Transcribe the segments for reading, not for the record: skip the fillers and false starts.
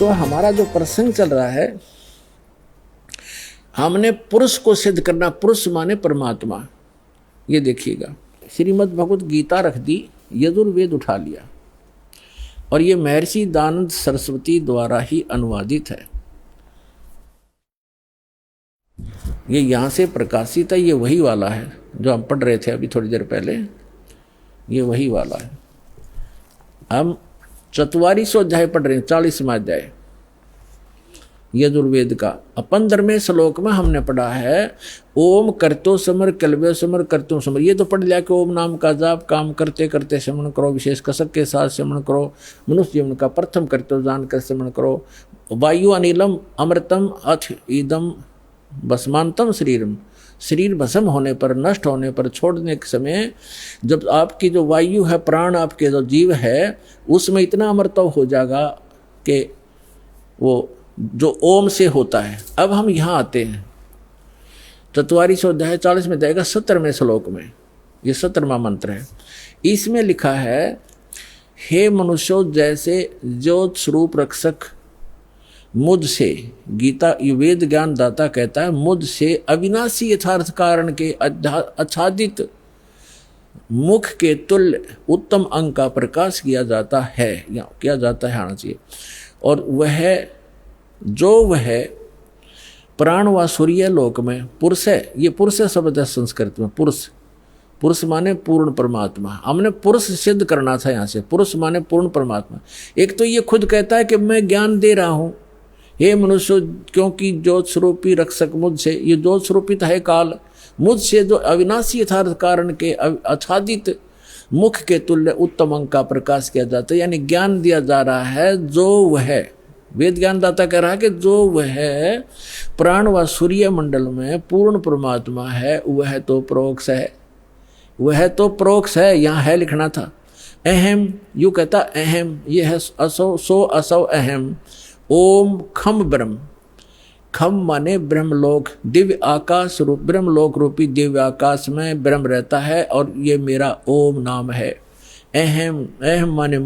तो हमारा जो प्रसंग चल रहा है, हमने पुरुष को सिद्ध करना, पुरुष माने परमात्मा। ये देखिएगा, श्रीमद् भगवत गीता रख दी, यजुर्वेद उठा लिया, और ये महर्षि दयानंद सरस्वती द्वारा ही अनुवादित है। ये यहाँ से प्रकाशित है, ये वही वाला है जो हम पढ़ रहे थे अभी थोड़ी देर पहले, ये वही वाला है। हम 4400 अध्याय पढ़ रहे हैं, 40वां अध्याय यजुर्वेद का। 15वें श्लोक में हमने पढ़ा है ओम करतो समर कलवे समर करतो समर। ये तो पढ़ लिया कि ओम नाम का जाप काम करते करते श्रवण करो, विशेष कसक के साथ श्रवण करो, मनुष्य जीवन का प्रथम कर्तव्य जानकर श्रवण करो। वायु अनिलम अमृतम अथ इदम भस्मांतम शरीरम। शरीर भस्म होने पर, नष्ट होने पर, छोड़ने के समय जब आपकी जो वायु है, प्राण आपके जो जीव है, उसमें इतना अमृतव हो जाएगा कि वो जो ओम से होता है। अब हम यहाँ आते हैं 4400 अध्याय 40 में जाएगा 17वें श्लोक में, ये 17वां मंत्र है। इसमें लिखा है हे मनुष्यों, जैसे ज्योत स्वरूप रक्षक मुझसे, गीता वेद ज्ञान दाता कहता है, मुझसे अविनाशी यथार्थ कारण के आच्छादित मुख के तुल्य उत्तम अंग का प्रकाश किया जाता है, या किया जाता है आना चाहिए। और वह प्राण व सूर्य लोक में पुरुष है। ये पुरुष शब्द है संस्कृत में, पुरुष माने पूर्ण परमात्मा। हमने पुरुष सिद्ध करना था यहाँ से, पुरुष माने पूर्ण परमात्मा। एक तो ये खुद कहता है कि मैं ज्ञान दे रहा हूँ, हे मनुष्य, क्योंकि ज्योत स्वरूपी रक्षक मुझसे, ये ज्योत स्वरूपित है काल, मुझसे जो अविनाशी यथार्थ कारण के आच्छादित मुख के तुल्य उत्तम अंग का प्रकाश किया जाता है, यानी ज्ञान दिया जा रहा है। जो वह वेद ज्ञान दाता कह रहा है कि जो वह प्राण व सूर्य मंडल में पूर्ण परमात्मा है, वह तो प्रोक्ष है, वह तो प्रोक्ष है। यहाँ है लिखना था अहम, यू कहता अहम, ये है असो, सो असो अहम। ओम खम ब्रह्म, खम माने ब्रह्मलोक, दिव्य आकाश रूप, ब्रह्मलोक रूपी दिव्य आकाश में ब्रह्म रहता है, और ये मेरा ओम नाम है। अहम, अहम माने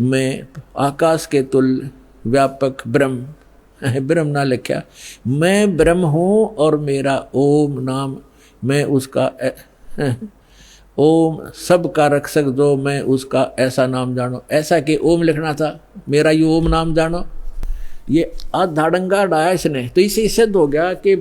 मैं आकाश के तुल्य व्यापक ब्रह्म, ब्रह्म ना लिखा, मैं ब्रह्म हूँ और मेरा ओम नाम, मैं उसका ओम सब का रक्षक जो, मैं उसका ऐसा नाम जानो। ऐसा कि ओम लिखना था, मेरा ये ओम नाम जानो। ये आधाड़ंगा डाया इसने, तो इसे सिद्ध हो गया कि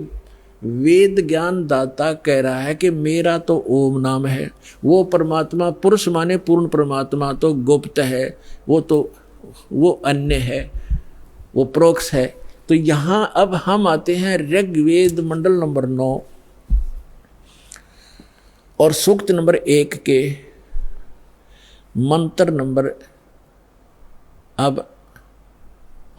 वेद ज्ञान दाता कह रहा है कि मेरा तो ओम नाम है। वो परमात्मा, पुरुष माने पूर्ण परमात्मा तो गुप्त है, वो अन्य है, वो प्रोक्ष है। तो यहाँ अब हम आते हैं ऋग्वेद मंडल नंबर 9 और सूक्त नंबर 1 के मंत्र नंबर अब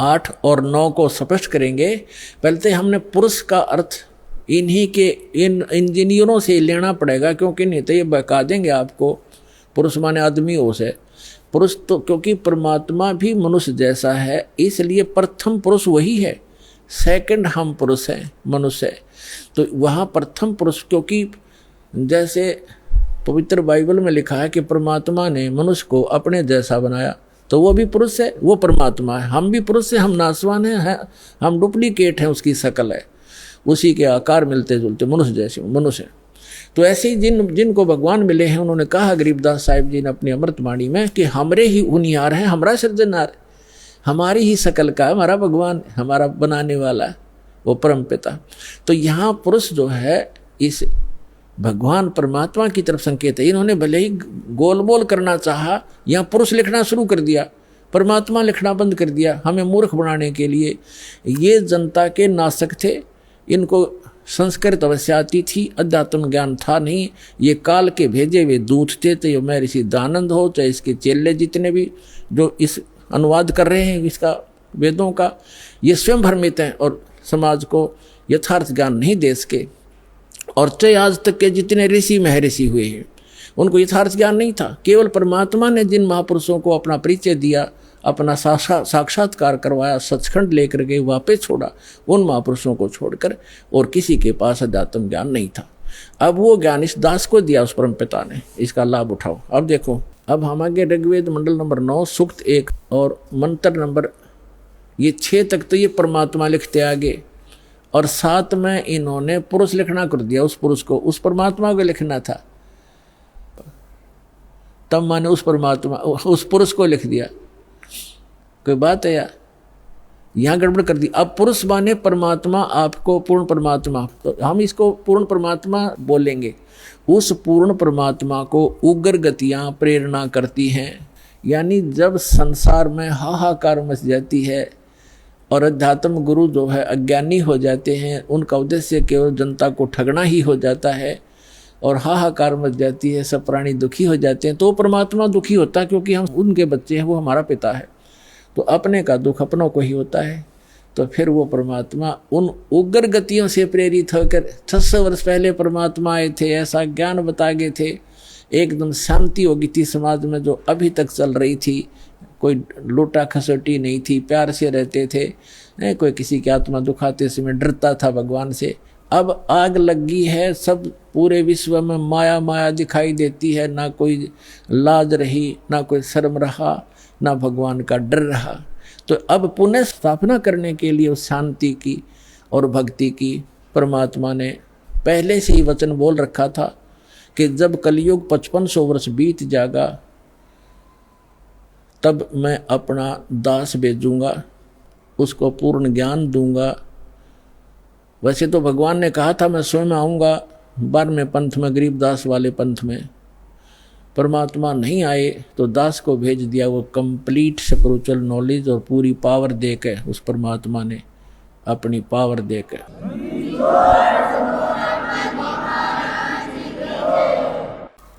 8 और 9 को स्पष्ट करेंगे। पहले हमने पुरुष का अर्थ इन्हीं के इन इंजीनियरों से लेना पड़ेगा, क्योंकि नहीं तो ये बहका देंगे आपको। पुरुष माने आदमी हो से, पुरुष तो क्योंकि परमात्मा भी मनुष्य जैसा है, इसलिए प्रथम पुरुष वही है, सेकंड हम पुरुष हैं, मनुष्य है। तो वहाँ प्रथम पुरुष, क्योंकि जैसे पवित्र बाइबल में लिखा है कि परमात्मा ने मनुष्य को अपने जैसा बनाया, तो वो भी पुरुष है, वो परमात्मा है। हम भी पुरुष हैं, हम नासवान हैं, हम डुप्लीकेट हैं, उसकी शकल है, उसी के आकार मिलते जुलते मनुष्य जैसे मनुष्य। तो ऐसे ही जिनको भगवान मिले हैं, उन्होंने कहा गरीबदास साहिब जी ने अपनी अमृतवाणी में कि हमरे ही उनियार है, हमारा सृजनहार, हमारी ही शकल का हमारा भगवान, हमारा बनाने वाला वो परम पिता। तो यहाँ पुरुष जो है इस भगवान परमात्मा की तरफ संकेत है। इन्होंने भले ही गोल बोल करना चाहा, यहाँ पुरुष लिखना शुरू कर दिया, परमात्मा लिखना बंद कर दिया, हमें मूर्ख बनाने के लिए। ये जनता के नासक थे, इनको संस्कृत अवश्य आती थी, अध्यात्म ज्ञान था नहीं। ये काल के भेजे हुए दूत थे, तो ये महर्षि दयानंद हो, चाहे इसके चेले जितने भी जो इस अनुवाद कर रहे हैं इसका वेदों का, ये स्वयं भ्रमित हैं और समाज को यथार्थ ज्ञान नहीं दे सके। और चाहे आज तक के जितने ऋषि महर्षि हुए हैं, उनको यथार्थ ज्ञान नहीं था। केवल परमात्मा ने जिन महापुरुषों को अपना परिचय दिया, अपना साक्षात्कार करवाया, सचखंड लेकर के वापस छोड़ा, उन महापुरुषों को छोड़कर और किसी के पास अध्यात्म ज्ञान नहीं था। अब वो ज्ञान इस दास को दिया, उस परम पिता ने, इसका लाभ उठाओ। अब देखो, अब हम आगे ऋग्वेद मंडल नंबर 9 सूक्त 1 और मंत्र नंबर ये 6 तक तो ये परमात्मा लिखते आगे, और 7 में इन्होंने पुरुष लिखना कर दिया। उस पुरुष को, उस परमात्मा को लिखना था, तब माने उस परमात्मा, उस पुरुष को लिख दिया। कोई बात है यार, यहाँ गड़बड़ कर दी। अब पुरुष माने परमात्मा, आपको पूर्ण परमात्मा, तो हम इसको पूर्ण परमात्मा बोलेंगे। उस पूर्ण परमात्मा को उग्र गतियां प्रेरणा करती हैं, यानी जब संसार में हाहाकार मच जाती है और अध्यात्म गुरु जो है अज्ञानी हो जाते हैं, उनका उद्देश्य केवल जनता को ठगना ही हो जाता है और हाहाकार मच जाती है, सब प्राणी दुखी हो जाते हैं, तो परमात्मा दुखी होता है, क्योंकि हम उनके बच्चे हैं, वो हमारा पिता है, तो अपने का दुख अपनों को ही होता है। तो फिर वो परमात्मा उन उग्र गतियों से प्रेरित होकर 600 वर्ष पहले परमात्मा आए थे, ऐसा ज्ञान बता गए थे, एकदम शांति हो गई थी समाज में जो अभी तक चल रही थी। कोई लूटा खसोटी नहीं थी, प्यार से रहते थे, कोई किसी की आत्मा दुखाते समय डरता था भगवान से। अब आग लगी है, सब पूरे विश्व में माया माया दिखाई देती है, ना कोई लाज रही, ना कोई शर्म रहा, ना भगवान का डर रहा। तो अब पुनः स्थापना करने के लिए उस शांति की और भक्ति की परमात्मा ने पहले से ही वचन बोल रखा था कि जब कलयुग 5500 वर्ष बीत जाएगा, तब मैं अपना दास भेजूंगा, उसको पूर्ण ज्ञान दूंगा। वैसे तो भगवान ने कहा था मैं स्वयं आऊँगा 12वें पंथ में, गरीब दास वाले पंथ में। परमात्मा नहीं आए तो दास को भेज दिया, वो कंप्लीट स्पिरिचुअल नॉलेज और पूरी पावर दे के, उस परमात्मा ने अपनी पावर दे के।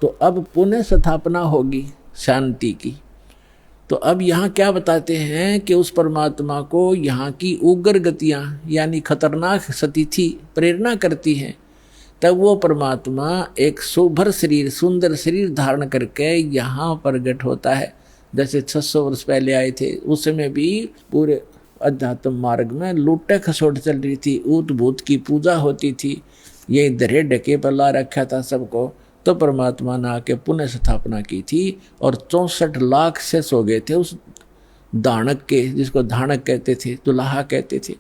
तो अब पुनः स्थापना होगी शांति की। तो अब यहाँ क्या बताते हैं कि उस परमात्मा को यहाँ की उग्र गतियाँ यानी खतरनाक स्थिति प्रेरणा करती हैं, तब वो परमात्मा एक सुभर शरीर, सुंदर शरीर धारण करके यहाँ प्रकट होता है। जैसे 600 वर्ष पहले आए थे, उस समय भी पूरे अध्यात्म मार्ग में लूटे खसोट चल रही थी, ऊत भूत की पूजा होती थी, ये धरे ढके पर ला रखा था सबको। तो परमात्मा ने आके पुनः स्थापना की थी और 64 लाख से सो गए थे उस दानक के, जिसको धानक कहते थे, दुल्हा कहते थे।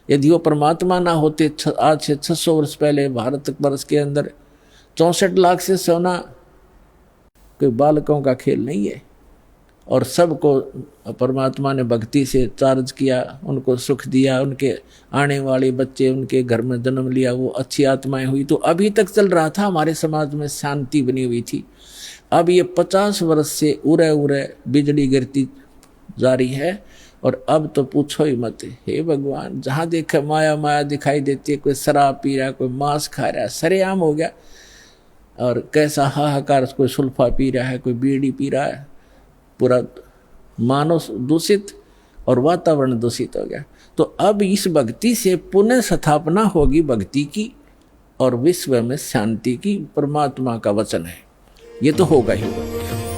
यदि वो परमात्मा ना होते, आज से 600 वर्ष पहले भारत वर्ष के अंदर 64 लाख से सोना कोई बालकों का खेल नहीं है। और सबको परमात्मा ने भक्ति से चार्ज किया, उनको सुख दिया, उनके आने वाले बच्चे उनके घर में जन्म लिया, वो अच्छी आत्माएं हुई। तो अभी तक चल रहा था, हमारे समाज में शांति बनी हुई थी। अब ये 50 वर्ष से उरे उरे बिजली गिरती जा रही है, और अब तो पूछो ही मत। हे भगवान, जहाँ देखे माया माया दिखाई देती है, कोई शराब पी रहा है, कोई मांस खा रहा है, सरेआम हो गया। और कैसा हाहाकार, कोई सुल्फा पी रहा है, कोई बीड़ी पी रहा है, पूरा मानव दूषित और वातावरण दूषित हो गया। तो अब इस भक्ति से पुनः स्थापना होगी भक्ति की, और विश्व में शांति की, परमात्मा का वचन है, ये तो होगा ही होगा।